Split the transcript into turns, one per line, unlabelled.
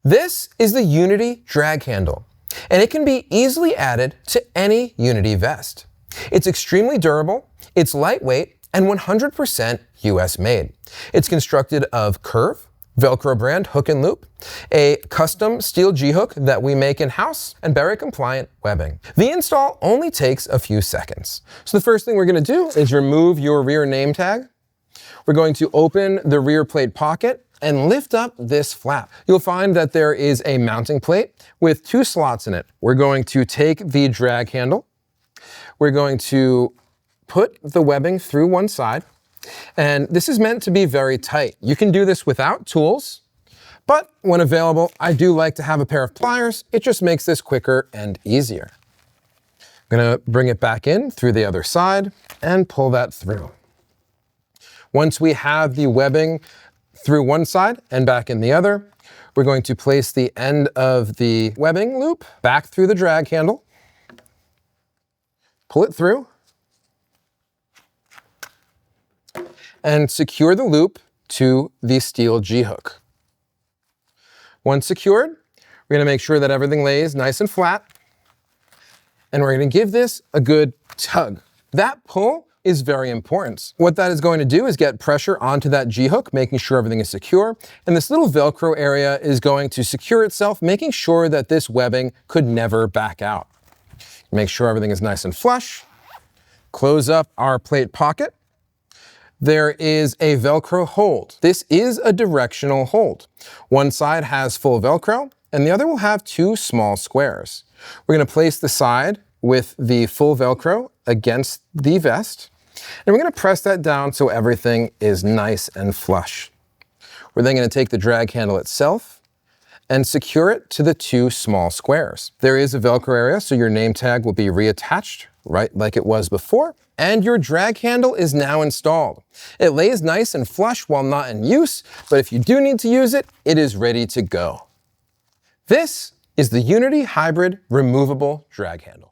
This is the Unity drag handle, and it can be easily added to any Unity vest. It's extremely durable, it's lightweight, and 100% US made. It's constructed of Curve, Velcro brand hook and loop, a custom steel G-hook that we make in-house, and Berry compliant webbing. The install only takes a few seconds. So the first thing we're going to do is remove your rear name tag. We're going to open the rear plate pocket and lift up this flap. You'll find that there is a mounting plate with 2 slots in it. We're going to take the drag handle. We're going to put the webbing through one side. And this is meant to be very tight. You can do this without tools, but when available, I do like to have a pair of pliers. It just makes this quicker and easier. I'm gonna bring it back in through the other side and pull that through. Once we have the webbing through one side and back in the other, we're going to place the end of the webbing loop back through the drag handle, pull it through, and secure the loop to the steel G-hook. Once secured, we're gonna make sure that everything lays nice and flat, and we're gonna give this a good tug. That pull is very important. What that is going to do is get pressure onto that G-hook, making sure everything is secure, and this little Velcro area is going to secure itself, making sure that this webbing could never back out. Make sure everything is nice and flush. Close up our plate pocket. There is a Velcro hold. This is a directional hold. One side has full Velcro, and the other will have 2 small squares. We're gonna place the side with the full Velcro against the vest, and we're gonna press that down so everything is nice and flush. We're then gonna take the drag handle itself and secure it to the 2 small squares. There is a Velcro area, so your name tag will be reattached right like it was before, and your drag handle is now installed. It lays nice and flush while not in use, but if you do need to use it, it is ready to go. This is the Unity Hybrid Removable Drag Handle.